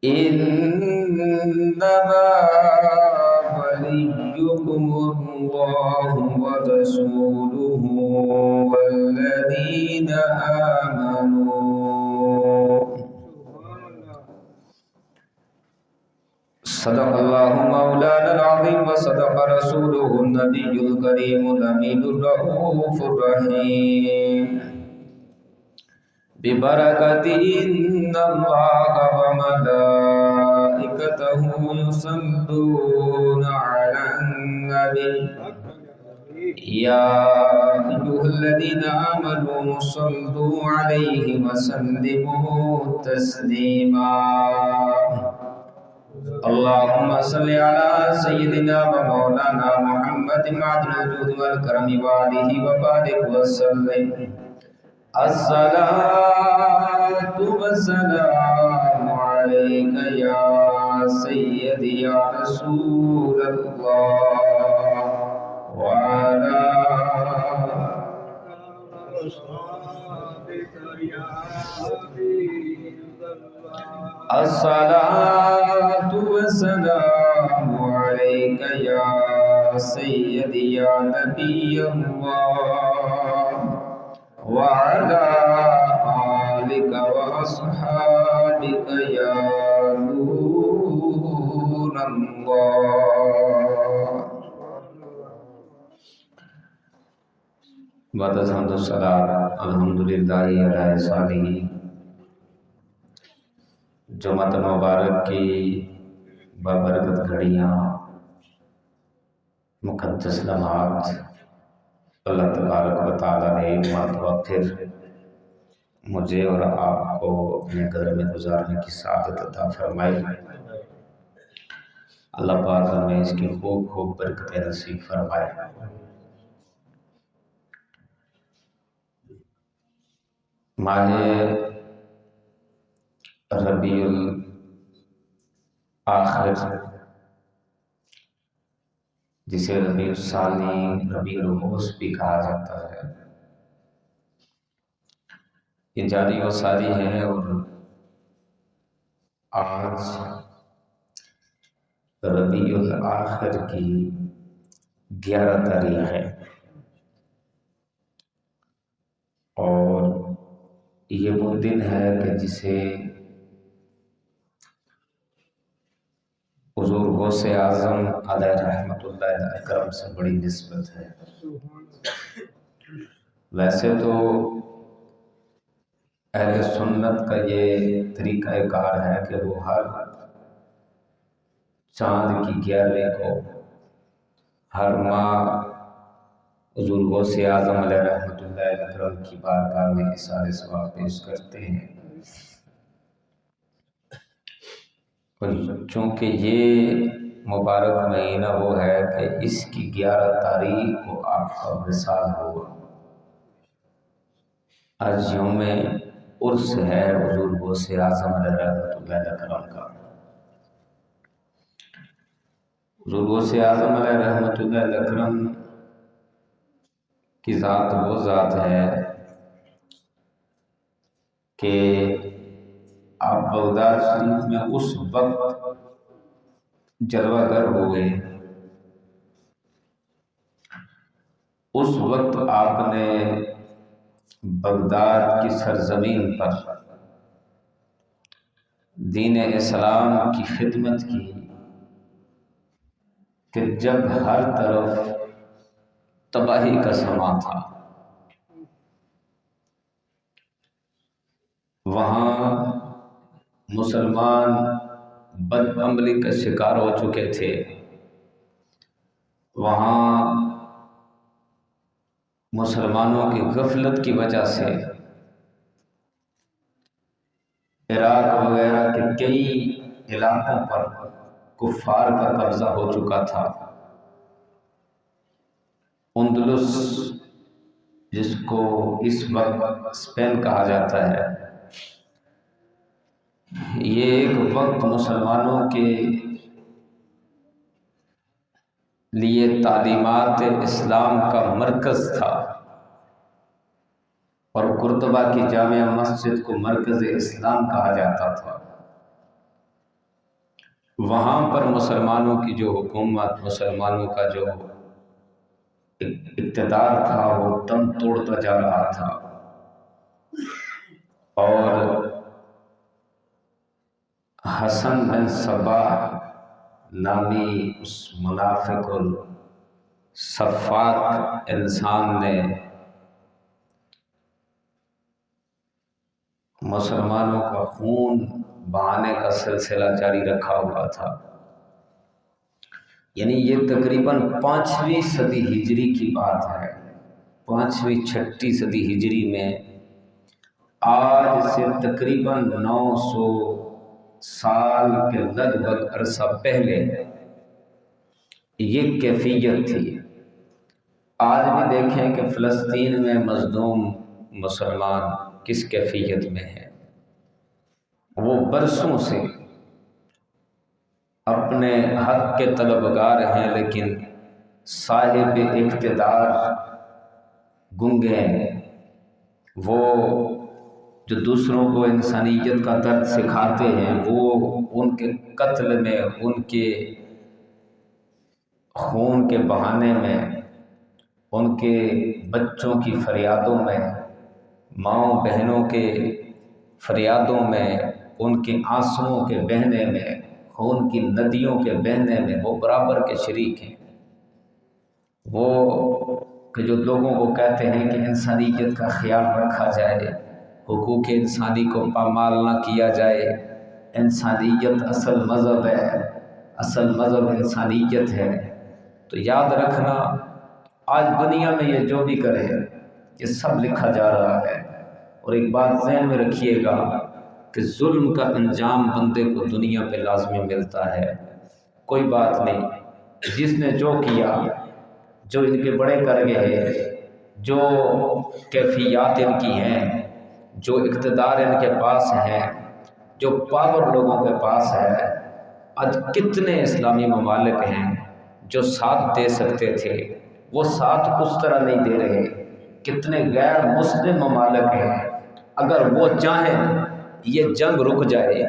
إنما وليكم الله ورسوله والذين آمنوا. صدق الله مولانا العظيم وصدق رسوله النبي الكريم الأمين الرؤوف الرحيم ببركة إن الله وملائكته يصلون على النبي يا أيها الذين آمنوا صلوا عليه وسلموا تسليما. اللهم صل على سيدنا ومولانا محمد معدن الجود والكرم وآله وبارك وسلم. الصلاة والسلام عليك يا سيدي يا رسول الله وعلى الصلاة والسلام عليك يا سيدي يا نبي الله وعلى آلك وأصحابك يا نور الله. بعد الحمد والصلاة الحمدللہ علی صالح. جمعۃ مبارک کی بابرکت گھڑیاں، مقدس لمحات اللہ تبارک و تعالیٰ نے ایک مرتبہ پھر مجھے اور آپ کو اپنے گھر میں گزارنے کی سعادت عطا فرمائی. اللہ پاک ہمیں اس کی خوب خوب برکتیں نصیب فرمائے. ماہ ربیع الآخر، جسے ربیع الثانی، ربیع الاوس بھی کہا جاتا ہے، یہ جاری و ساری ہے. اور آج ربیع الآخر کی 11 تاریخ ہے، اور یہ وہ دن ہے کہ جسے حضور غوث اعظم علیہ رحمۃ اللہ اکرم سے بڑی نسبت ہے. ویسے تو اہل سنت کا یہ طریقہ کار ہے کہ وہ ہر چاند کی 11ویں کو ہر ماہ حضور غوث اعظم علیہ رحمۃ اللہ اکرم کی بارگاہ میں اظہار ثواب پیش کرتے ہیں. چونکہ یہ مبارک مہینہ وہ ہے کہ اس کی 11 تاریخ کو آپ کا وصال ہوا. آج یوم عرس ہے حضور غوث اعظم علیہ رحمۃ اللہ اکرم کا. حضور غوث اعظم علیہ رحمۃ اللہ اکرم کی ذات وہ ذات ہے کہ آپ بغداد شریف میں اس وقت جلوہ گر ہوئے، اس وقت آپ نے بغداد کی سرزمین پر دین اسلام کی خدمت کی کہ جب ہر طرف تباہی کا سما تھا. وہاں مسلمان بد عملی کا شکار ہو چکے تھے. وہاں مسلمانوں کی غفلت کی وجہ سے عراق وغیرہ کے کئی علاقوں پر کفار کا قبضہ ہو چکا تھا. اندلس جس کو اس وقت اسپین کہا جاتا ہے، یہ ایک وقت مسلمانوں کے لیے تعلیمات اسلام کا مرکز تھا، اور قرطبہ کی جامع مسجد کو مرکز اسلام کہا جاتا تھا. وہاں پر مسلمانوں کی جو حکومت، مسلمانوں کا جو اقتدار تھا وہ دم توڑتا جا رہا تھا، اور حسن بن صباح نامی اس منافق اور سفاک انسان نے مسلمانوں کا خون بہانے کا سلسلہ جاری رکھا ہوا تھا۔ یعنی یہ تقریباً 5ویں صدی ہجری کی بات ہے، 5ویں 6 صدی ہجری میں، آج سے تقریباً 900 سال کے لگ بھگ عرصہ پہلے یہ کیفیت تھی۔ آج بھی دیکھیں کہ فلسطین میں مظلوم مسلمان کس کیفیت میں ہے۔ وہ برسوں سے اپنے حق کے طلبگار ہیں، لیکن صاحب اقتدار گنگے ہیں۔ وہ جو دوسروں کو انسانیت کا درد سکھاتے ہیں، وہ ان کے قتل میں، ان کے خون کے بہانے میں، ان کے بچوں کی فریادوں میں، ماؤں بہنوں کے فریادوں میں، ان کے آنسوؤں کے بہنے میں، خون کی ندیوں کے بہنے میں وہ برابر کے شریک ہیں۔ وہ کہ جو لوگوں کو کہتے ہیں کہ انسانیت کا خیال رکھا جائے، حقوق انسانی کو پامال نہ کیا جائے، انسانیت اصل مذہب ہے، اصل مذہب انسانیت ہے، تو یاد رکھنا آج دنیا میں یہ جو بھی کرے یہ سب لکھا جا رہا ہے۔ اور ایک بات ذہن میں رکھیے گا کہ ظلم کا انجام بندے کو دنیا پہ لازمی ملتا ہے، کوئی بات نہیں۔ جس نے جو کیا، جو ان کے بڑے کر گئے، جو کیفیات ان کی ہیں، جو اقتدار ان کے پاس ہیں، جو پاور لوگوں کے پاس ہے، آج کتنے اسلامی ممالک ہیں جو ساتھ دے سکتے تھے، وہ ساتھ اس طرح نہیں دے رہے۔ کتنے غیر مسلم ممالک ہیں، اگر وہ چاہیں یہ جنگ رک جائے،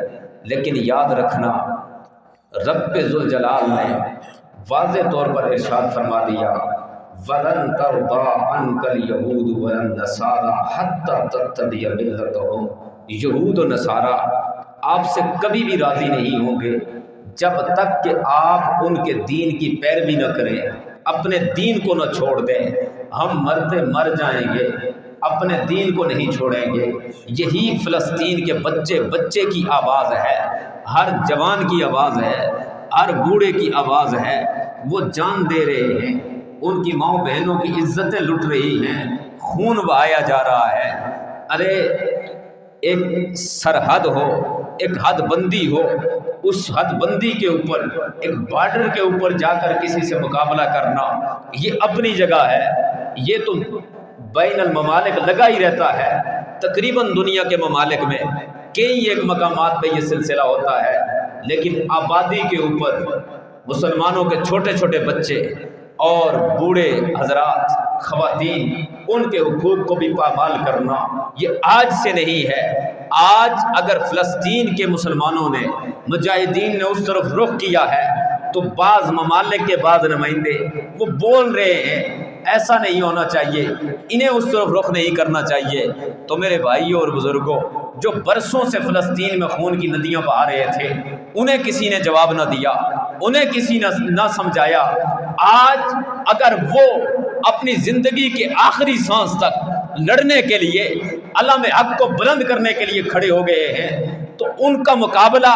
لیکن یاد رکھنا رب ذوالجلال نے واضح طور پر ارشاد فرما دیا، وَلَن تَرْضَىٰ عَنْكَ الْيَهُودُ وَلَا النَّصَارَىٰ حَتَّىٰ تَتَّبِعَ مِلَّتَهُمْ۔ یہود و نصارہ آپ سے کبھی بھی راضی نہیں ہوں گے جب تک کہ آپ ان کے دین کی پیروی نہ کریں، اپنے دین کو نہ چھوڑ دیں۔ ہم مرتے مر جائیں گے، اپنے دین کو نہیں چھوڑیں گے۔ یہی فلسطین کے بچے بچے کی آواز ہے، ہر جوان کی آواز ہے، ہر بوڑھے کی آواز ہے۔ وہ جان دے رہے ہیں، ان کی ماؤں بہنوں کی عزتیں لٹ رہی ہیں، خون بہایا جا رہا ہے۔ ارے ایک سرحد ہو، ایک حد بندی ہو، اس حد بندی کے اوپر، ایک بارڈر کے اوپر جا کر کسی سے مقابلہ کرنا یہ اپنی جگہ ہے۔ یہ تو بین الممالک لگا ہی رہتا ہے، تقریباً دنیا کے ممالک میں کئی ایک مقامات پہ یہ سلسلہ ہوتا ہے، لیکن آبادی کے اوپر مسلمانوں کے چھوٹے چھوٹے بچے اور بوڑھے حضرات، خواتین، ان کے حقوق کو بھی پامال کرنا یہ آج سے نہیں ہے۔ آج اگر فلسطین کے مسلمانوں نے، مجاہدین نے اس طرف رخ کیا ہے تو بعض ممالک کے بعض نمائندے وہ بول رہے ہیں ایسا نہیں ہونا چاہیے، انہیں اس طرف رخ نہیں کرنا چاہیے۔ تو میرے بھائیوں اور بزرگوں، جو برسوں سے فلسطین میں خون کی ندیاں بہا رہے تھے، انہیں کسی نے جواب نہ دیا، انہیں کسی نے نہ سمجھایا۔ آج اگر وہ اپنی زندگی کے آخری سانس تک لڑنے کے لیے، علم حق کو بلند کرنے کے لیے کھڑے ہو گئے ہیں، تو ان کا مقابلہ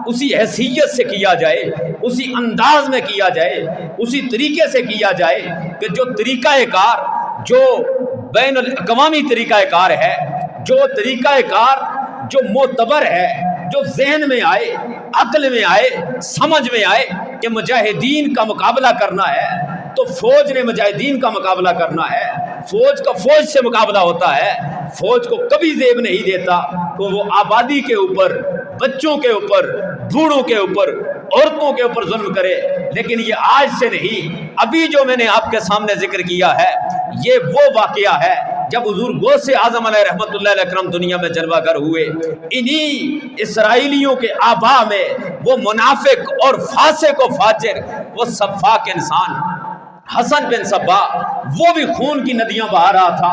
اسی حیثیت سے کیا جائے، اسی انداز میں کیا جائے، اسی طریقے سے کیا جائے کہ جو طریقہ کار، جو بین الاقوامی طریقہ کار ہے، جو طریقہ کار جو معتبر ہے، جو ذہن میں آئے، عقل میں آئے، سمجھ میں آئے کہ مجاہدین کا مقابلہ کرنا ہے تو فوج نے مجاہدین کا مقابلہ کرنا ہے، فوج کا فوج سے مقابلہ ہوتا ہے۔ فوج کو کبھی زیب نہیں دیتا کہ وہ آبادی کے اوپر، بچوں کے اوپر، بوڑھوں کے اوپر، عورتوں کے اوپر ظلم کرے۔ لیکن یہ آج سے نہیں، ابھی جو میں نے آپ کے سامنے ذکر کیا ہے یہ وہ واقعہ ہے جب حضور غوث اعظم علیہ رحمت اللہ علیہ اکرم دنیا میں جلوہ گر ہوئے، انہی اسرائیلیوں کے آبا میں وہ منافق اور فاسق و فاجر، وہ سفاک انسان حسن بن صبا، وہ بھی خون کی ندیاں بہا رہا تھا،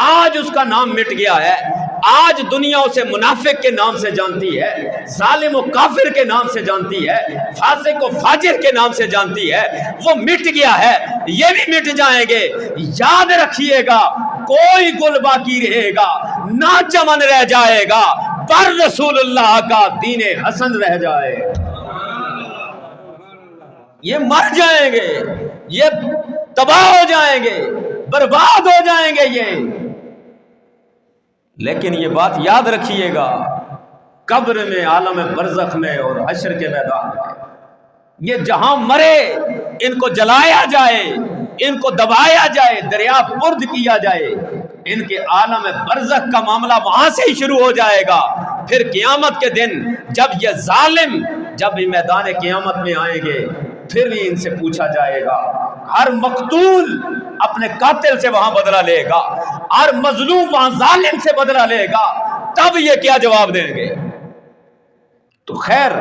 آج اس کا نام مٹ گیا ہے، آج دنیا اسے منافق کے نام سے جانتی ہے، ظالم و کافر کے نام سے جانتی ہے، فاسق و فاجر کے نام سے جانتی ہے، وہ مٹ گیا ہے، یہ بھی مٹ جائیں گے۔ یاد رکھیے گا، کوئی گل باقی رہے گا نہ، چمن رہ جائے گا، پر رسول اللہ کا دین حسن رہ جائے گا۔ یہ مر جائیں گے، یہ تباہ ہو جائیں گے، برباد ہو جائیں گے یہ، لیکن یہ بات یاد رکھیے گا، قبر میں، عالم برزخ میں اور حشر کے میدان میں، یہ جہاں مرے ان کو جلایا جائے، ان کو دبایا جائے، دریا برد کیا جائے، ان کے عالم برزخ کا معاملہ وہاں سے ہی شروع ہو جائے گا۔ پھر قیامت کے دن جب یہ ظالم جب یہ میدان قیامت میں آئیں گے، پھر بھی ان سے پوچھا جائے گا، ہر مقتول اپنے قاتل سے وہاں بدلہ لے گا، ہر مظلوم وہاں ظالم سے بدلہ لے گا، تب یہ کیا جواب دیں گے؟ تو خیر،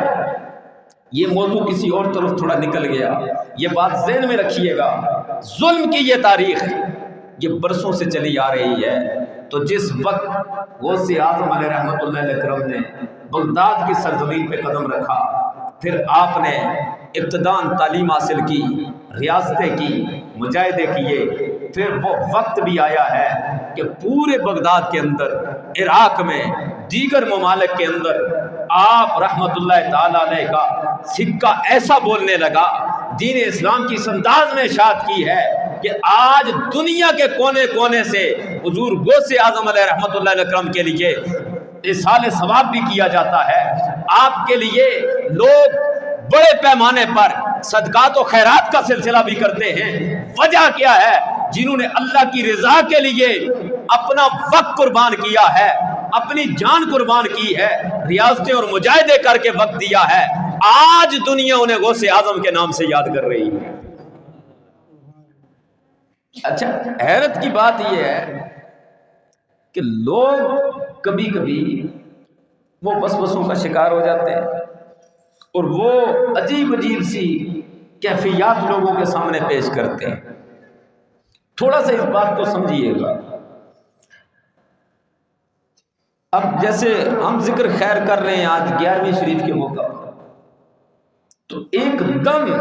یہ موضوع کسی اور طرف تھوڑا نکل گیا، یہ بات ذہن میں رکھیے گا، ظلم کی یہ تاریخ یہ برسوں سے چلی آ رہی ہے۔ تو جس وقت غوث اعظم علیہ رحمت اللہ علیہ کرم نے بغداد کی سرزمین پہ قدم رکھا، پھر آپ نے ابتداءً تعلیم حاصل کی، ریاستیں کی، مجاہدے کیے، پھر وہ وقت بھی آیا ہے کہ پورے بغداد کے اندر، عراق میں، دیگر ممالک کے اندر آپ رحمت اللہ تعالی علیہ کا سکہ ایسا بولنے لگا، دین اسلام کی اس انداز میں اشاعت کی ہے کہ آج دنیا کے کونے کونے سے حضور غوث اعظم علیہ رحمت اللہ علیہ کرم کے لیے اصحال ثواب بھی کیا جاتا ہے، آپ کے لیے لوگ بڑے پیمانے پر صدقات و خیرات کا سلسلہ بھی کرتے ہیں۔ وجہ کیا ہے؟ جنہوں نے اللہ کی رضا کے لیے اپنا وقت قربان کیا ہے، اپنی جان قربان کی ہے، ریاستیں اور مجاہدے کر کے وقت دیا ہے، آج دنیا انہیں غوث اعظم کے نام سے یاد کر رہی ہے۔ اچھا، حیرت کی بات یہ ہے کہ لوگ کبھی کبھی وہ وسوسوں کا شکار ہو جاتے ہیں اور وہ عجیب عجیب سی کیفیات لوگوں کے سامنے پیش کرتے ہیں۔ تھوڑا سا اس بات کو سمجھیے گا۔ اب جیسے ہم ذکر خیر کر رہے ہیں آج 11ویں شریف کے موقع پر، تو ایک دم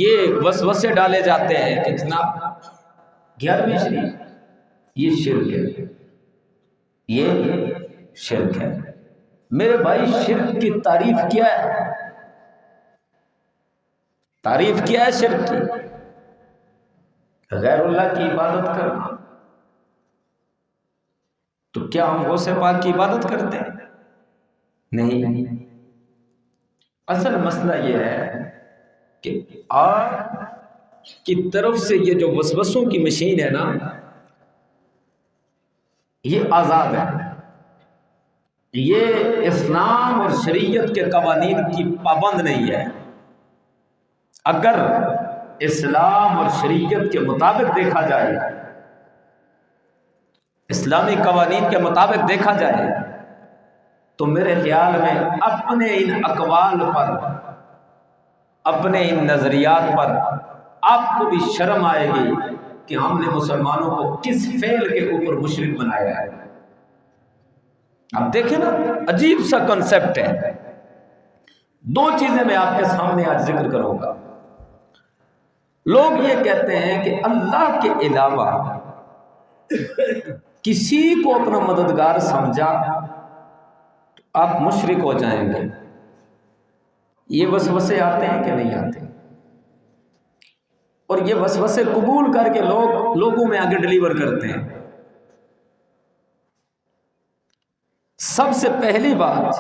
یہ وسوسے ڈالے جاتے ہیں کہ جناب 11ویں شریف یہ شرک ہے، یہ شرک ہے۔ میرے بھائی، شرک کی تعریف کیا ہے؟ تعریف کیا ہے شرک کی؟ غیر اللہ کی عبادت کرنا۔ تو کیا ہم غوث پاک کی عبادت کرتے ہیں؟ نہیں۔ اصل مسئلہ یہ ہے کہ آپ کی طرف سے یہ جو وسوسوں کی مشین ہے نا، یہ آزاد ہے، یہ اسلام اور شریعت کے قوانین کی پابند نہیں ہے۔ اگر اسلام اور شریعت کے مطابق دیکھا جائے، اسلامی قوانین کے مطابق دیکھا جائے، تو میرے خیال میں اپنے ان اقوال پر، اپنے ان نظریات پر آپ کو بھی شرم آئے گی کہ ہم نے مسلمانوں کو کس فعل کے اوپر مشرک بنایا ہے۔ اب دیکھیں نا، عجیب سا کنسپٹ ہے۔ دو چیزیں میں آپ کے سامنے آج ذکر کروں گا۔ لوگ یہ کہتے ہیں کہ اللہ کے علاوہ کسی کو اپنا مددگار سمجھا تو آپ مشرک ہو جائیں گے۔ یہ وسوسے آتے ہیں کہ نہیں آتے؟ اور یہ وسوسے قبول کر کے لوگ لوگوں میں آگے ڈلیور کرتے ہیں۔ سب سے پہلی بات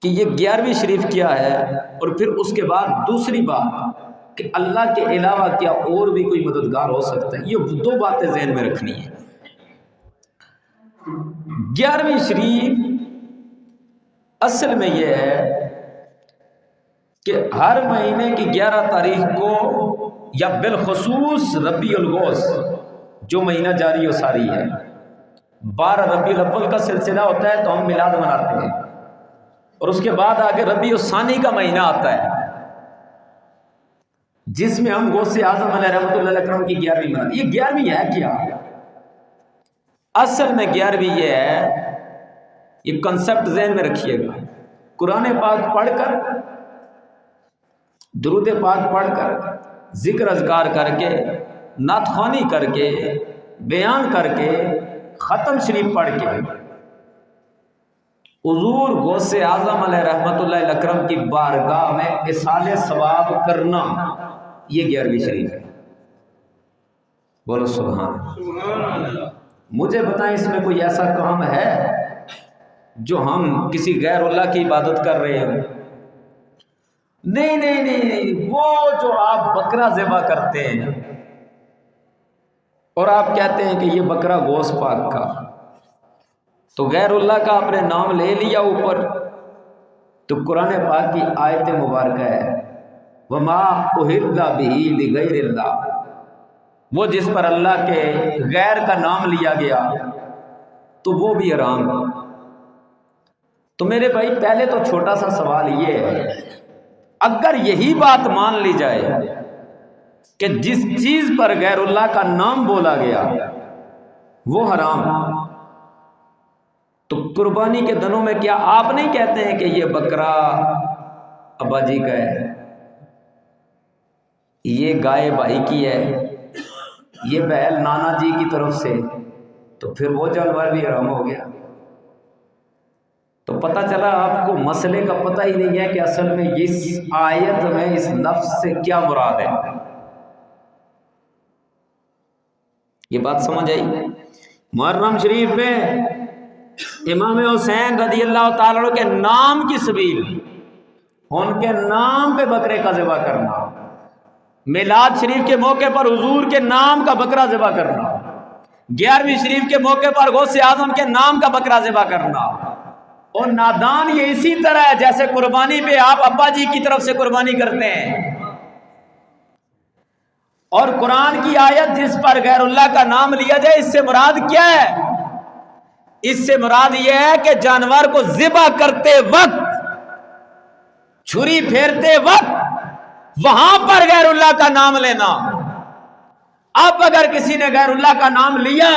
کہ یہ 11ویں شریف کیا ہے، اور پھر اس کے بعد دوسری بات کہ اللہ کے علاوہ کیا اور بھی کوئی مددگار ہو سکتا ہے۔ یہ دو باتیں ذہن میں رکھنی ہے۔ 11ویں شریف اصل میں یہ ہے کہ ہر مہینے کی 11 تاریخ کو یا بالخصوص ربیع الغوث جو مہینہ جاری و ساری ہے، 12 ربیع الاول کا سلسلہ ہوتا ہے تو ہم میلاد مناتے ہیں، اور اس کے بعد آگے ربیع الثانی کا مہینہ آتا ہے جس میں ہم غوث اعظم علیہ رحمۃ اللہ اکرم کی 11ویں مناتے ہیں۔ یہ 11ویں ہے کیا؟ اصل میں 11ویں یہ ہے، یہ کنسپٹ ذہن میں رکھیے گا، قرآن پاک پڑھ کر، درود پاک پڑھ کر، ذکر اذکار کر کے، نعت خوانی کر کے، بیان کر کے، ختم شریف پڑھ کے حضور غوث اعظم علیہ رحمۃ اللہ اکرم کی بارگاہ میں اصال ثواب کرنا، یہ 11ویں شریف ہے۔ بولو سبحان اللہ۔ مجھے بتائیں اس میں کوئی ایسا کام ہے جو ہم کسی غیر اللہ کی عبادت کر رہے ہیں؟ نہیں نہیں نہیں، وہ جو آپ بکرا ذبح کرتے ہیں اور آپ کہتے ہیں کہ یہ بکرا غوث پاک کا، تو غیر اللہ کا آپ نے نام لے لیا اوپر، تو قرآن پاک کی آیت مبارکہ ہے وَمَا أُهِلَّ بِهِ لِغَيْرِ اللَّهِ، وہ جس پر اللہ کے غیر کا نام لیا گیا تو وہ بھی حرام ہے۔ تو میرے بھائی پہلے تو چھوٹا سا سوال یہ ہے، اگر یہی بات مان لی جائے کہ جس چیز پر غیر اللہ کا نام بولا گیا وہ حرام، تو قربانی کے دنوں میں کیا آپ نہیں کہتے ہیں کہ یہ بکرا ابا جی کا ہے، یہ گائے بھائی کی ہے، یہ بیل نانا جی کی طرف سے، تو پھر وہ جانور بھی حرام ہو گیا؟ تو پتہ چلا آپ کو مسئلے کا پتہ ہی نہیں ہے کہ اصل میں اس آیت میں اس لفظ سے کیا مراد ہے۔ یہ بات سمجھ آئی؟ محرم شریف میں امام حسین رضی اللہ تعالیٰ عنہ کے نام کی سبیل، ان کے نام پہ بکرے کا ذبح کرنا، میلاد شریف کے موقع پر حضور کے نام کا بکرا ذبح کرنا، 11ویں شریف کے موقع پر غوث اعظم کے نام کا بکرا ذبح کرنا، اور نادان یہ اسی طرح ہے جیسے قربانی پہ آپ ابا جی کی طرف سے قربانی کرتے ہیں، اور قرآن کی آیت جس پر غیر اللہ کا نام لیا جائے اس سے مراد کیا ہے؟ اس سے مراد یہ ہے کہ جانور کو ذبح کرتے وقت، چھری پھیرتے وقت وہاں پر غیر اللہ کا نام لینا۔ اب اگر کسی نے غیر اللہ کا نام لیا،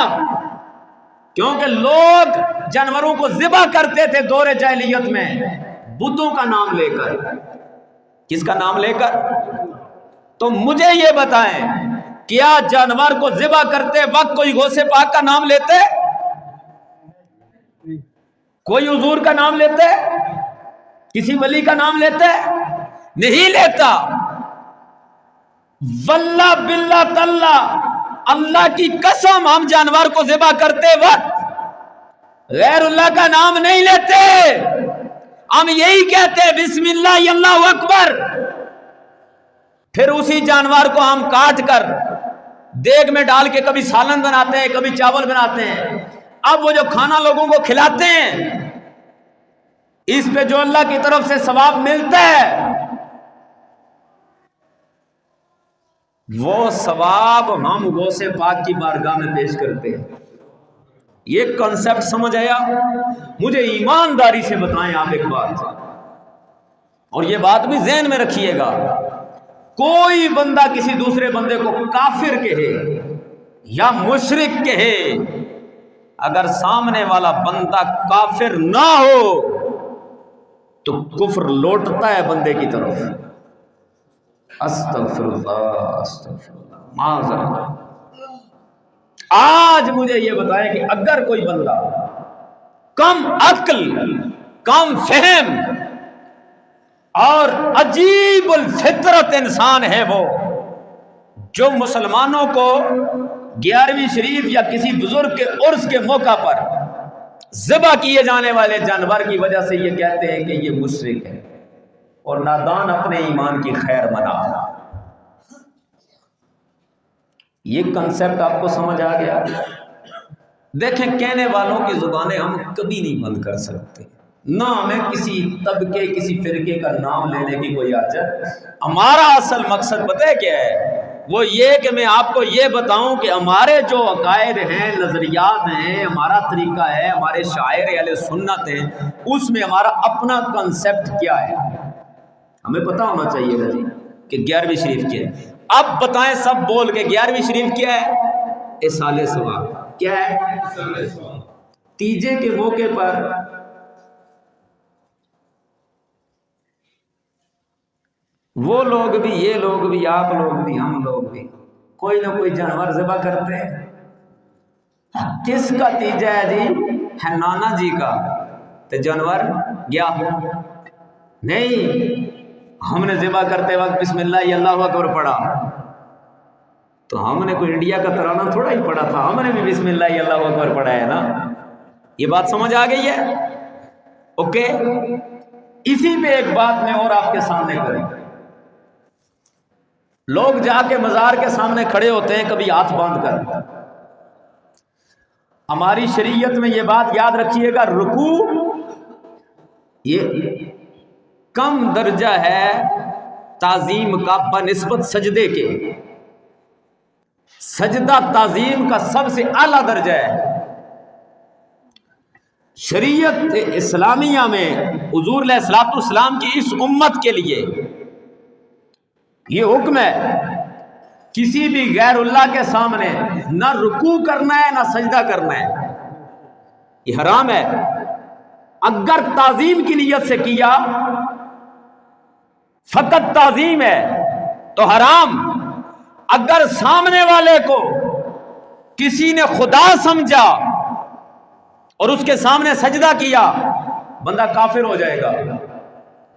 کیونکہ لوگ جانوروں کو ذبح کرتے تھے دور جاہلیت میں بتوں کا نام لے کر، کس کا نام لے کر؟ تو مجھے یہ بتائیں، کیا جانور کو ذبح کرتے وقت کوئی غوث پاک کا نام لیتے؟ کوئی حضور کا نام لیتے؟ کسی ولی کا نام لیتے؟ نہیں لیتا۔ واللہ باللہ تاللہ، اللہ کی قسم، ہم جانور کو ذبح کرتے وقت غیر اللہ کا نام نہیں لیتے، ہم یہی کہتے بسم اللہ اللہ اکبر، پھر اسی جانور کو ہم کاٹ کر دیگ میں ڈال کے کبھی سالن بناتے ہیں، کبھی چاول بناتے ہیں۔ اب وہ جو کھانا لوگوں کو کھلاتے ہیں، اس پہ جو اللہ کی طرف سے ثواب ملتا ہے، وہ ثواب ہم غوث پاک کی بارگاہ میں پیش کرتے ہیں۔ یہ کنسپٹ سمجھ آیا؟ مجھے ایمانداری سے بتائیں آپ ایک بات، اور یہ بات بھی ذہن میں رکھیے گا، کوئی بندہ کسی دوسرے بندے کو کافر کہے یا مشرک کہے، اگر سامنے والا بندہ کافر نہ ہو تو کفر لوٹتا ہے بندے کی طرف۔ استغفر اللہ استغفر اللہ معاذ اللہ۔ آج مجھے یہ بتائیں کہ اگر کوئی بندہ کم عقل، کم فہم اور عجیب الفطرت انسان ہے، وہ جو مسلمانوں کو 11ویں شریف یا کسی بزرگ کے عرس کے موقع پر ذبح کیے جانے والے جانور کی وجہ سے یہ کہتے ہیں کہ یہ مشرک ہے، اور نادان اپنے ایمان کی خیر منا۔ یہ کنسپٹ آپ کو سمجھ آ گیا؟ دیکھیں، کہنے والوں کی زبانیں ہم کبھی نہیں بند کر سکتے، نہ ہمیں کسی طبقے، کسی فرقے کا نام لینے کی کوئی حاجت۔ ہمارا اصل مقصد پتہ ہے کیا ہے؟ وہ یہ کہ میں آپ کو یہ بتاؤں کہ ہمارے جو عقائد ہیں، نظریات ہیں، ہمارا طریقہ ہے، ہمارے شاعر اہل سنت ہیں، اس میں ہمارا اپنا کنسیپٹ کیا ہے، ہمیں پتہ ہونا چاہیے گا جی کہ 11ویں شریف کیا ہے۔ اب بتائیں سب بول کے 11ویں شریف کیا ہے؟ اصالِ ثواب۔ کیا ہے؟ تیجے کے موقع پر وہ لوگ بھی، یہ لوگ بھی، آپ لوگ بھی، ہم لوگ بھی کوئی نہ کوئی جانور ذبح کرتے ہیں۔ کس کا تیجا ہے جی؟ ہے نانا جی کا، تو جانور گیا نہیں۔ ہم نے ذبح کرتے وقت بسم اللہ اکبر پڑھا، تو ہم نے کوئی انڈیا کا ترانہ تھوڑا ہی پڑھا تھا، ہم نے بھی بسم اللہ اکبر پڑھا ہے نا۔ یہ بات سمجھ آ گئی ہے؟ اوکے، اسی پہ ایک بات میں اور آپ کے سامنے کریں۔ لوگ جا کے مزار کے سامنے کھڑے ہوتے ہیں کبھی ہاتھ باندھ کر۔ ہماری شریعت میں یہ بات یاد رکھیے گا، رکوع یہ کم درجہ ہے تعظیم کا بنسبت سجدے کے، سجدہ تعظیم کا سب سے اعلیٰ درجہ ہے۔ شریعت اسلامیہ میں حضور علیہ الصلوۃ والسلام کی اس امت کے لیے یہ حکم ہے، کسی بھی غیر اللہ کے سامنے نہ رکوع کرنا ہے نہ سجدہ کرنا ہے، یہ حرام ہے۔ اگر تعظیم کی نیت سے کیا، فقط تعظیم ہے تو حرام۔ اگر سامنے والے کو کسی نے خدا سمجھا اور اس کے سامنے سجدہ کیا، بندہ کافر ہو جائے گا۔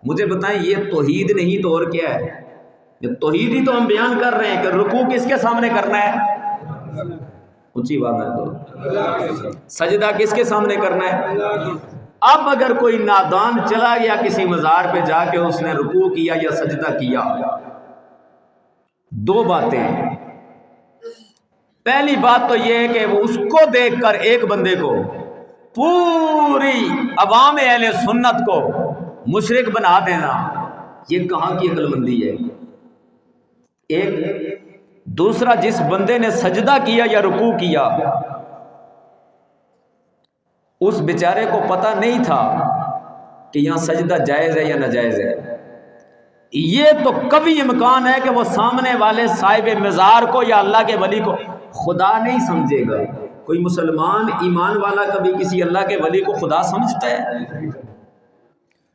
مجھے بتائیں یہ توحید نہیں تو اور کیا ہے؟ یہ توحید ہی تو ہم بیان کر رہے ہیں کہ رکوع کس کے سامنے کرنا ہے؟ اونچی بات نہ کرو۔ سجدہ کس کے سامنے کرنا ہے؟ اب اگر کوئی نادان چلا گیا کسی مزار پہ جا کے اس نے رکوع کیا یا سجدہ کیا، دو باتیں ہیں۔ پہلی بات تو یہ ہے کہ وہ اس کو دیکھ کر ایک بندے کو، پوری عوام اہل سنت کو مشرک بنا دینا، یہ کہاں کی عقل مندی ہے؟ ایک دوسرا، جس بندے نے سجدہ کیا یا رکوع کیا، اس بیچارے کو پتہ نہیں تھا کہ یہاں سجدہ جائز ہے یا ناجائز ہے۔ یہ تو کبھی امکان ہے کہ وہ سامنے والے صاحب مزار کو یا اللہ کے ولی کو خدا نہیں سمجھے گا۔ کوئی مسلمان ایمان والا کبھی کسی اللہ کے ولی کو خدا سمجھتا ہے؟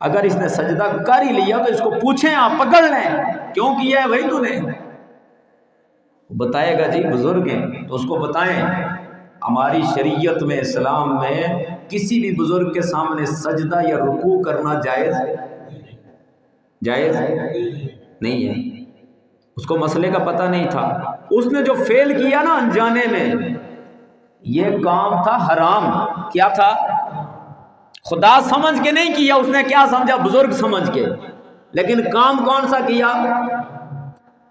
اگر اس نے سجدہ کر ہی لیا تو اس کو پوچھیں، آپ پکڑ لیں کیوں کیا ہے بھائی تو نے؟ بتائے گا جی بزرگ ہیں تو اس کو بتائیں۔ ہماری شریعت میں، اسلام میں کسی بھی بزرگ کے سامنے سجدہ یا رکوع کرنا جائز نہیں ہے۔ اس کو مسئلے کا پتہ نہیں تھا، اس نے جو فعل کیا نا انجانے میں، یہ کام تھا حرام۔ کیا تھا؟ خدا سمجھ کے نہیں کیا، اس نے کیا سمجھا؟ بزرگ سمجھ کے۔ لیکن کام کون سا کیا؟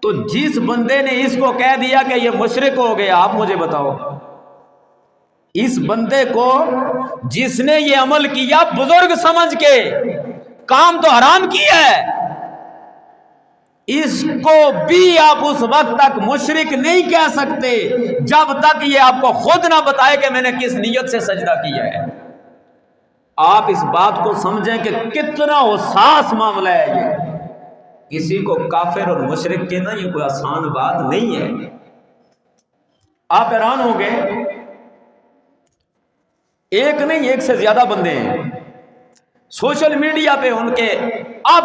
تو جس بندے نے اس کو کہہ دیا کہ یہ مشرک ہو گیا، آپ مجھے بتاؤ، اس بندے کو جس نے یہ عمل کیا بزرگ سمجھ کے، کام تو حرام کیا ہے، اس کو بھی آپ اس وقت تک مشرک نہیں کہہ سکتے جب تک یہ آپ کو خود نہ بتائے کہ میں نے کس نیت سے سجدہ کیا ہے۔ آپ اس بات کو سمجھیں کہ کتنا حساس معاملہ ہے یہ۔ کسی کو کافر اور مشرک کہنا یہ کوئی آسان بات نہیں ہے۔ آپ حیران ہوں گے، ایک نہیں ایک سے زیادہ بندے ہیں سوشل میڈیا پہ ان کے، اب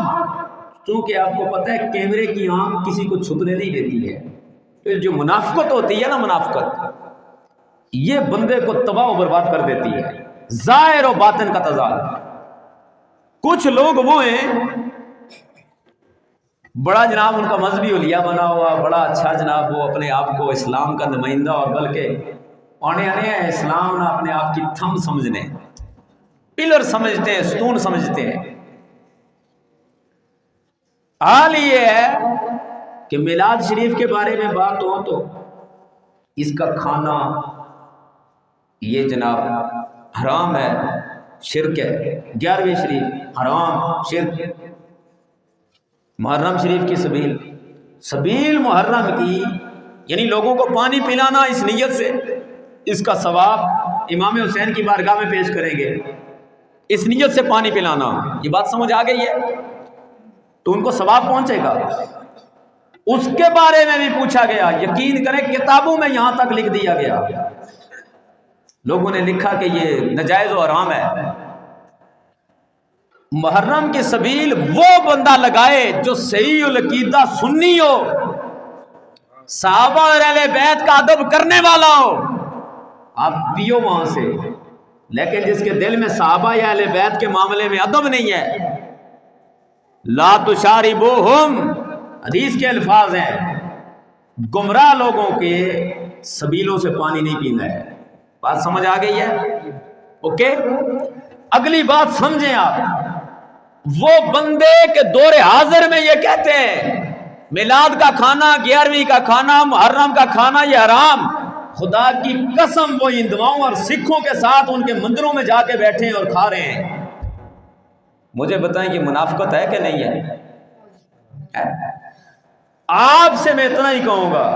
چونکہ آپ کو پتہ ہے کیمرے کی آنکھ کسی کو چھپنے نہیں دیتی ہے، جو منافقت ہوتی ہے نا، منافقت یہ بندے کو تباہ و برباد کر دیتی ہے، ظاہر و باطن کا تضاد۔ کچھ لوگ وہ ہیں بڑا جناب ان کا مذہبی اولیاء بنا ہوا، بڑا اچھا جناب وہ اپنے آپ کو اسلام کا نمائندہ، اور بلکہ آنے ہیں اسلام نہ اپنے آپ کی تھم سمجھنے، پلر سمجھتے ہیں، ستون سمجھتے ہیں۔ حال یہ ہے کہ میلاد شریف کے بارے میں بات ہو تو اس کا کھانا یہ جناب حرام ہے، شرک ہے۔ 11ویں شریف حرام، شرک۔ محرم شریف کی سبیل محرم کی یعنی لوگوں کو پانی پلانا اس نیت سے، اس کا ثواب امام حسین کی بارگاہ میں پیش کریں گے، اس نیت سے پانی پلانا، یہ بات سمجھ آ گئی ہے؟ تو ان کو ثواب پہنچے گا۔ اس کے بارے میں بھی پوچھا گیا، یقین کریں کتابوں میں یہاں تک لکھ دیا گیا، لوگوں نے لکھا کہ یہ ناجائز و حرام ہے۔ محرم کی سبیل وہ بندہ لگائے جو صحیح العقیدہ سنی ہو، صحابہ اور اہل بیت کا ادب کرنے والا ہو، آپ پیو وہاں سے، لیکن جس کے دل میں صحابہ یا اہل بیت کے معاملے میں ادب نہیں ہے، لا تشاربوہم، حدیث کے الفاظ ہیں، گمراہ لوگوں کے سبیلوں سے پانی نہیں پینا ہے۔ بات سمجھ آ گئی ہے؟ اوکے، اگلی بات سمجھیں آپ، وہ بندے کے دور حاضر میں یہ کہتے ہیں میلاد کا کھانا، 11ویں کا کھانا، محرم کا کھانا یہ حرام، خدا کی قسم وہ ہندوؤں اور سکھوں کے ساتھ ان کے مندروں میں جا کے بیٹھے ہیں اور کھا رہے ہیں۔ مجھے بتائیں یہ منافقت ہے کہ نہیں ہے؟ آپ سے میں اتنا ہی کہوں گا،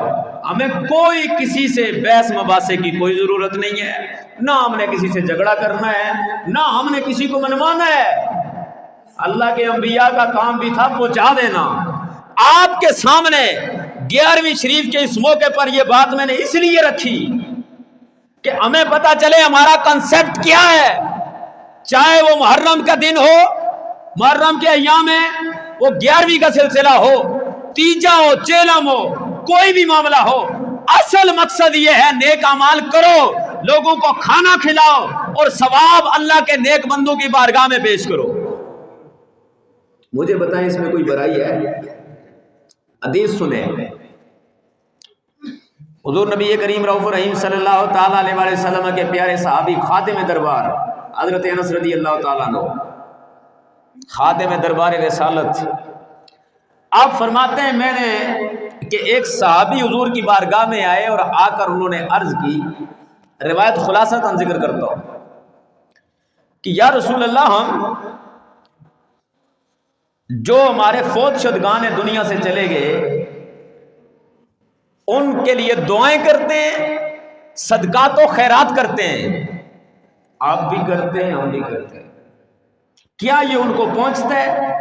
ہمیں کوئی کسی سے بحث مباحثے کی کوئی ضرورت نہیں ہے، نہ ہم نے کسی سے جھگڑا کرنا ہے، نہ ہم نے کسی کو منوانا ہے۔ اللہ کے انبیاء کا کام بھی تھا پہنچا دینا۔ آپ کے سامنے 11ویں شریف کے اس موقع پر یہ بات میں نے اس لیے رکھی کہ ہمیں پتہ چلے ہمارا کنسیپٹ کیا ہے، چاہے وہ محرم کا دن ہو، محرم کے ایام میں وہ 11ویں کا سلسلہ ہو، تیجا ہو، چیلم ہو، کوئی بھی معاملہ ہو، اصل مقصد یہ ہے نیک اعمال کرو، لوگوں کو کھانا کھلاؤ اور ثواب اللہ کے نیک بندوں کی بارگاہ میں پیش کرو۔ مجھے بتائیں اس میں کوئی برائی ہے؟ حدیث سنیں، حضور نبی کریم رؤوف الرحیم صلی اللہ تعالیٰ علیہ وسلم کے پیارے صحابی خادم دربار حضرت انس رضی اللہ تعالیٰ عنہ، خادم دربار رسالت، آپ فرماتے ہیں میں نے کہ ایک صحابی حضور کی بارگاہ میں آئے اور آ کر انہوں نے عرض کی، روایت خلاصتاً ذکر کرتا ہوں کہ یا رسول اللہ، ہم جو ہمارے فوت شدگان دنیا سے چلے گئے ان کے لیے دعائیں کرتے ہیں، صدقات و خیرات کرتے ہیں، آپ بھی کرتے ہیں ہم بھی کرتے ہیں، کیا یہ ان کو پہنچتا ہے؟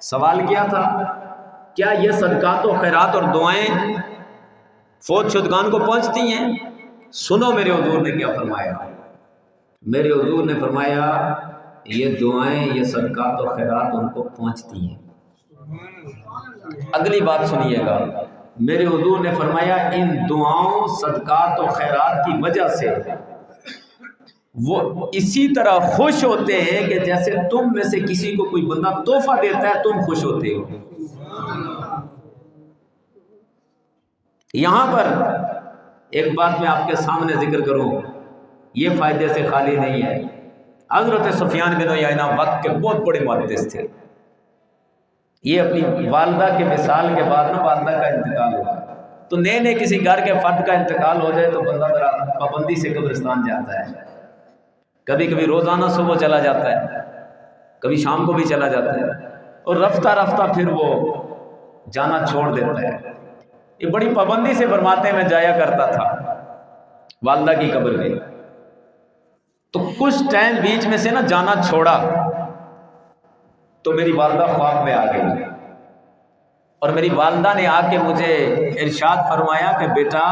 سوال کیا تھا، کیا یہ صدقات و خیرات اور دعائیں فوت شدگان کو پہنچتی ہیں؟ سنو میرے حضور نے کیا فرمایا، میرے حضور نے فرمایا یہ دعائیں، یہ صدقات و خیرات ان کو پہنچتی ہیں۔ اگلی بات سنیے گا، میرے حضور نے فرمایا ان دعاؤں، صدقات و خیرات کی وجہ سے وہ اسی طرح خوش ہوتے ہیں کہ جیسے تم میں سے کسی کو کوئی بندہ تحفہ دیتا ہے تم خوش ہوتے ہو۔ یہاں پر ایک بات میں آپ کے سامنے ذکر کروں، یہ فائدے سے خالی نہیں ہے۔ حضرت سفیان بن عیینہ وقت کے بہت بڑے محدث تھے، یہ اپنی والدہ کے وصال کے بعد نا والدہ کا انتقال ہوا، تو نئے نئے کسی گھر کے فرد کا انتقال ہو جائے تو بندہ ذرا پابندی سے قبرستان جاتا ہے، کبھی کبھی روزانہ صبح چلا جاتا ہے، کبھی شام کو بھی چلا جاتا ہے، اور رفتہ رفتہ پھر وہ جانا چھوڑ دیتا ہے۔ یہ بڑی پابندی سے فرماتے ہیں میں جایا کرتا تھا والدہ کی قبر پہ، تو کچھ ٹائم بیچ میں سے نا جانا چھوڑا تو میری والدہ خواب میں آ گئی، اور میری والدہ نے آ کے مجھے ارشاد فرمایا کہ بیٹا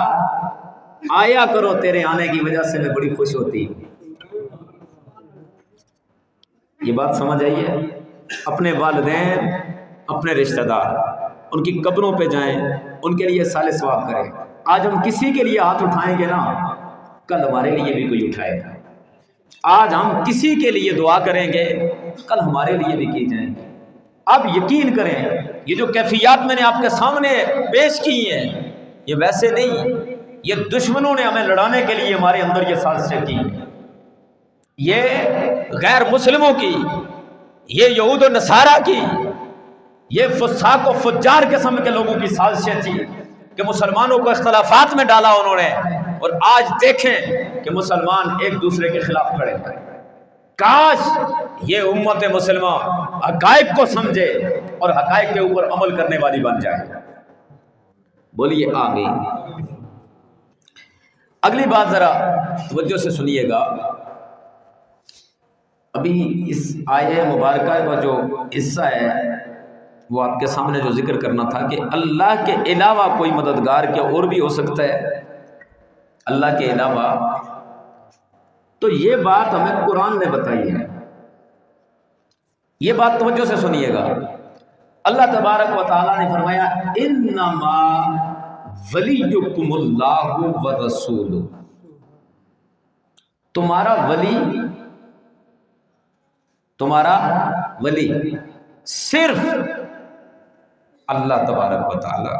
آیا کرو، تیرے آنے کی وجہ سے میں بڑی خوش ہوتی ہوں۔ یہ بات سمجھ آئی ہے؟ اپنے والدین، اپنے رشتہ دار، ان کی قبروں پہ جائیں، ان کے لیے صالح ثواب کریں۔ آج ہم کسی کے لیے ہاتھ اٹھائیں گے نا، کل ہمارے لیے بھی کوئی اٹھائے گا۔ آج ہم کسی کے لیے دعا کریں گے، کل ہمارے لیے بھی کی جائیں گے۔ اب یقین کریں، یہ جو کیفیات میں نے آپ کے سامنے پیش کی ہیں یہ ویسے نہیں، یہ دشمنوں نے ہمیں لڑانے کے لیے ہمارے اندر یہ سازشیں کی، یہ غیر مسلموں کی، یہ یہود و نصارہ کی، یہ فساق و فجار قسم کے لوگوں کی سازشیں تھی کہ مسلمانوں کو اختلافات میں ڈالا انہوں نے، اور آج دیکھیں کہ مسلمان ایک دوسرے کے خلاف کھڑے ہیں۔ کاش یہ امت مسلمہ حقائق کو سمجھے اور حقائق کے اوپر عمل کرنے والی بن جائے۔ بولیے آمین۔ اگلی بات ذرا توجہ سے سنیے گا۔ ابھی اس آیہ مبارکہ کا جو حصہ ہے وہ آپ کے سامنے جو ذکر کرنا تھا کہ اللہ کے علاوہ کوئی مددگار کیا اور بھی ہو سکتا ہے اللہ کے علاوہ؟ تو یہ بات ہمیں قرآن نے بتائی ہے۔ یہ بات توجہ سے سنیے گا۔ اللہ تبارک و تعالیٰ نے فرمایا انما ولیکم اللہ ورسولہ، تمہارا ولی صرف اللہ تبارک و تعالیٰ،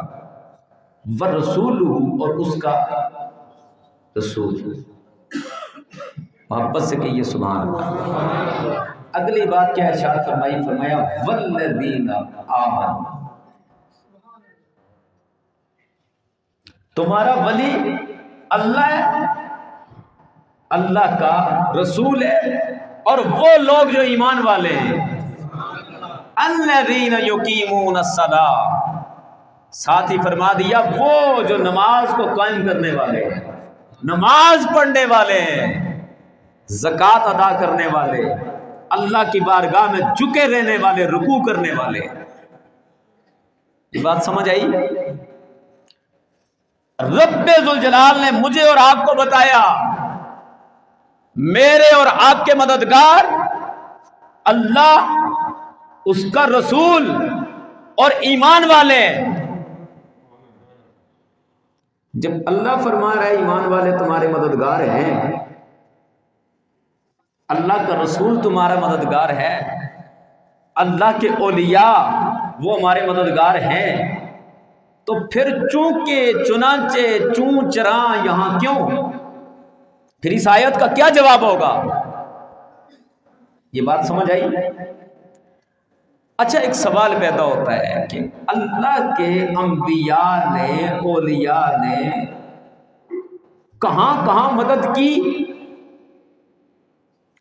ورسولہ اور اس کا رسول۔ محبت سے کہیے سبحان اللہ۔ اگلی بات کیا ارشاد فرمایا والذین آمنوا، تمہارا ولی اللہ ہے، اللہ کا رسول ہے، اور وہ لوگ جو ایمان والے ہیں، الذین یقیمون الصلاۃ، ساتھ ہی فرما دیا وہ جو نماز کو قائم کرنے والے ہیں، نماز پڑھنے والے ہیں، زکوٰۃ ادا کرنے والے، اللہ کی بارگاہ میں جھکے رہنے والے، رکوع کرنے والے۔ یہ بات سمجھ آئی؟ رب ذوالجلال نے مجھے اور آپ کو بتایا میرے اور آپ کے مددگار اللہ، اس کا رسول اور ایمان والے۔ جب اللہ فرما رہا ہے ایمان والے تمہارے مددگار ہیں، اللہ کا رسول تمہارا مددگار ہے، اللہ کے اولیاء وہ ہمارے مددگار ہیں، تو پھر چونکہ چنانچہ چوں چراں یہاں کیوں؟ پھر اس آیت کا کیا جواب ہوگا؟ یہ بات سمجھ آئی؟ اچھا، ایک سوال پیدا ہوتا ہے کہ اللہ کے انبیاء نے، اولیاء نے کہاں کہاں مدد کی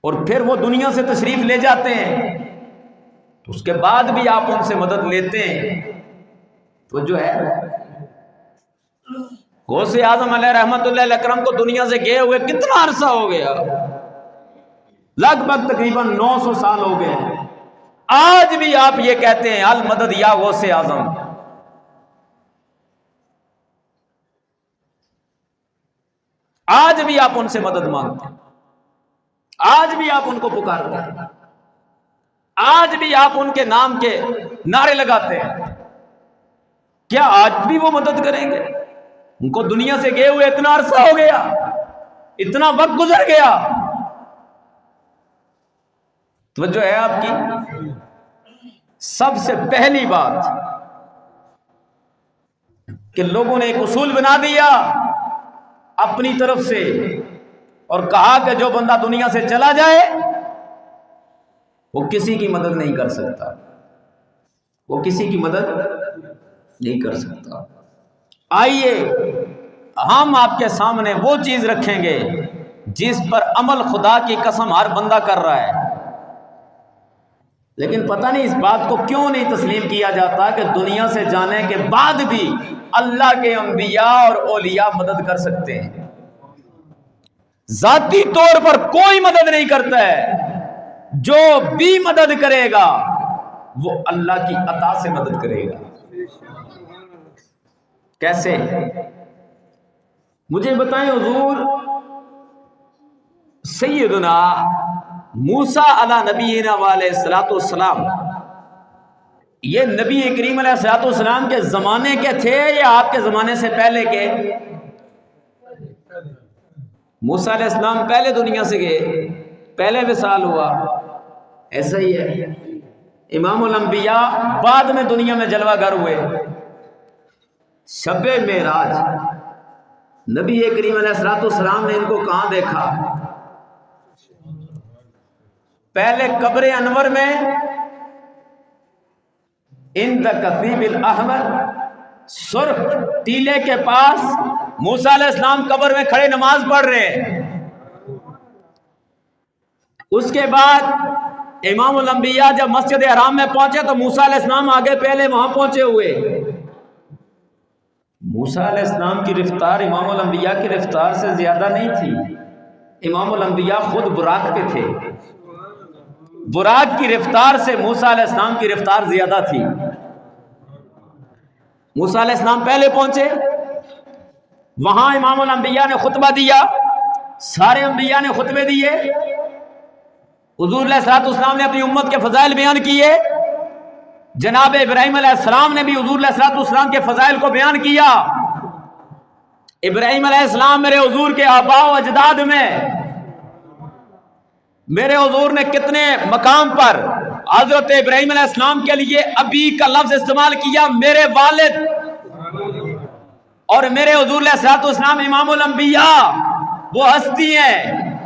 اور پھر وہ دنیا سے تشریف لے جاتے ہیں، تو اس کے بعد بھی آپ ان سے مدد لیتے ہیں؟ تو جو ہے غوث اعظم علیہ رحمت اللہ علیہ اکرم کو دنیا سے گئے ہوئے کتنا عرصہ ہو گیا؟ لگ بھگ تقریباً 900 سال ہو گئے ہیں۔ آج بھی آپ یہ کہتے ہیں المدد یا غوث اعظم، آج بھی آپ ان سے مدد مانگتے ہیں، آج بھی آپ ان کو پکارتے ہیں، آج بھی آپ ان کے نام کے نعرے لگاتے ہیں۔ کیا آج بھی وہ مدد کریں گے؟ ان کو دنیا سے گئے ہوئے اتنا عرصہ ہو گیا، اتنا وقت گزر گیا۔ توجہ ہے آپ کی؟ سب سے پہلی بات کہ لوگوں نے ایک اصول بنا دیا اپنی طرف سے اور کہا کہ جو بندہ دنیا سے چلا جائے وہ کسی کی مدد نہیں کر سکتا، وہ کسی کی مدد نہیں کر سکتا۔ آئیے ہم آپ کے سامنے وہ چیز رکھیں گے جس پر عمل خدا کی قسم ہر بندہ کر رہا ہے، لیکن پتہ نہیں اس بات کو کیوں نہیں تسلیم کیا جاتا کہ دنیا سے جانے کے بعد بھی اللہ کے انبیاء اور اولیاء مدد کر سکتے ہیں۔ ذاتی طور پر کوئی مدد نہیں کرتا ہے، جو بھی مدد کرے گا وہ اللہ کی عطا سے مدد کرے گا۔ کیسے؟ مجھے بتائیں حضور سیدنا موسیٰ علی نبینا علیہ الصلوۃ والسلام، یہ نبی کریم علیہ الصلوۃ والسلام کے زمانے کے تھے یا آپ کے زمانے سے پہلے کے؟ موسیٰ علیہ السلام پہلے دنیا سے گئے، پہلے وصال ہوا، ایسا ہی ہے امام الانبیاء بعد میں دنیا میں جلوہ گر ہوئے۔ شب معراج نبی کریم علیہ الصلوۃ والسلام نے ان کو کہاں دیکھا؟ پہلے قبر انور میں عند کثیب الاحمر، سرخ ٹیلے کے پاس موسیٰ علیہ السلام قبر میں کھڑے نماز پڑھ رہے ہیں۔ اس کے بعد امام الانبیاء جب مسجد حرام میں پہنچے تو موسیٰ علیہ السلام آگے پہلے وہاں پہنچے ہوئے، موسیٰ علیہ السلام کی رفتار امام الانبیاء کی رفتار سے زیادہ نہیں تھی، امام الانبیاء خود براق پہ تھے، براق کی رفتار سے موسیٰ علیہ السلام کی رفتار زیادہ تھی۔ موسیٰ علیہ السلام پہلے پہنچے، وہاں امام الانبیاء نے خطبہ دیا، سارے انبیاء نے خطبے دیے، حضور علیہ السلام نے اپنی امت کے فضائل بیان کیے، جناب ابراہیم علیہ السلام نے بھی حضور علیہ السلام کے فضائل کو بیان کیا۔ ابراہیم علیہ السلام میرے حضور کے آباء و اجداد میں، میرے حضور نے کتنے مقام پر حضرت ابراہیم علیہ السلام کے لیے ابی کا لفظ استعمال کیا، میرے والد، اور میرے حضور علیہ السلام امام الانبیاء وہ ہستی ہیں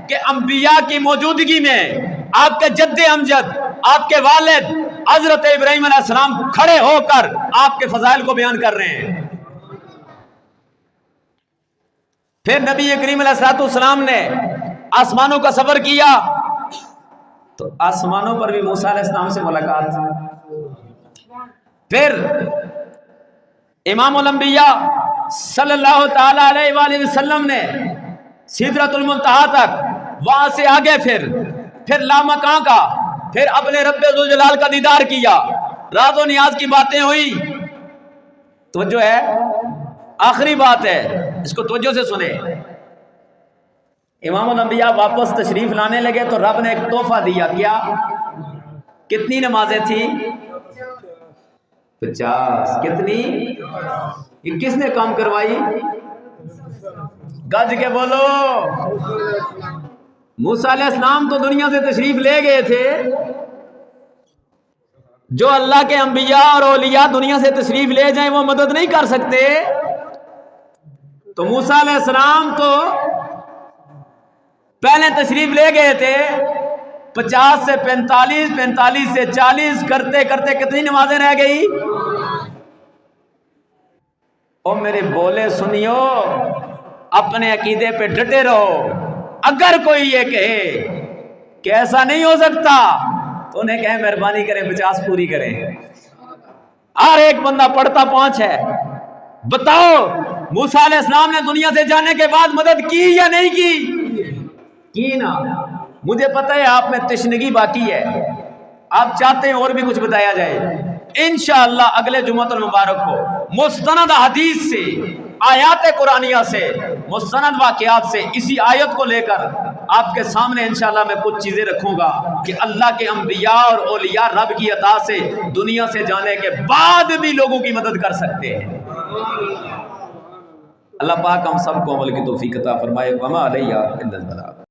کہ انبیاء کی موجودگی میں آپ کے جد امجد، آپ کے والد حضرت ابراہیم علیہ السلام کھڑے ہو کر آپ کے فضائل کو بیان کر رہے ہیں۔ پھر نبی کریم علیہ السلام نے آسمانوں کا سفر کیا تو آسمانوں پر بھی موسیٰ علیہ السلام سے ملاقات۔ پھر امام الانبیاء صلی اللہ تعالی علیہ وآلہ وسلم نے سدرۃ المنتہا تک، وہاں سے آگے پھر لامکاں کا، پھر اپنے رب ذوالجلال کا دیدار کیا، راز و نیاز کی باتیں ہوئی۔ توجہ ہے، آخری بات ہے، اس کو توجہ سے سنیں۔ امام الانبیاء واپس تشریف لانے لگے تو رب نے ایک تحفہ دیا، کیا؟ کتنی نمازیں تھیں؟ 50۔ کتنی؟ یہ کس نے کام کروائی؟ گج کے بولو۔ موسیٰ علیہ السلام تو دنیا سے تشریف لے گئے تھے، جو اللہ کے انبیاء اور اولیاء دنیا سے تشریف لے جائیں وہ مدد نہیں کر سکتے، تو موسیٰ علیہ السلام تو پہلے تشریف لے گئے تھے، 50 سے 45، 45 سے 40 کرتے کرتے کتنی نمازیں رہ گئی؟ او میرے بولے سنیو، اپنے عقیدے پہ ڈٹے رہو۔ اگر کوئی یہ کہے کہ ایسا نہیں ہو سکتا تو انہیں کہیں مہربانی کریں 50 پوری کریں۔ ہر ایک بندہ پڑھتا 5 ہے۔ بتاؤ موسیٰ علیہ السلام نے دنیا سے جانے کے بعد مدد کی یا نہیں کی نا؟ مجھے پتہ ہے آپ میں تشنگی باقی ہے، آپ چاہتے ہیں اور بھی کچھ بتایا جائے۔ انشاءاللہ اگلے جمعہ المبارک کو مستند حدیث سے، آیات قرآنیہ سے، مستند واقعات سے، اسی آیت کو لے کر آپ کے سامنے انشاءاللہ میں کچھ چیزیں رکھوں گا کہ اللہ کے انبیاء اور اولیاء رب کی عطا سے دنیا سے جانے کے بعد بھی لوگوں کی مدد کر سکتے ہیں۔ اللہ پاک ہم سب کو عمل کی توفیق عطا فرمائے۔ وما علیہ الا البلاغ۔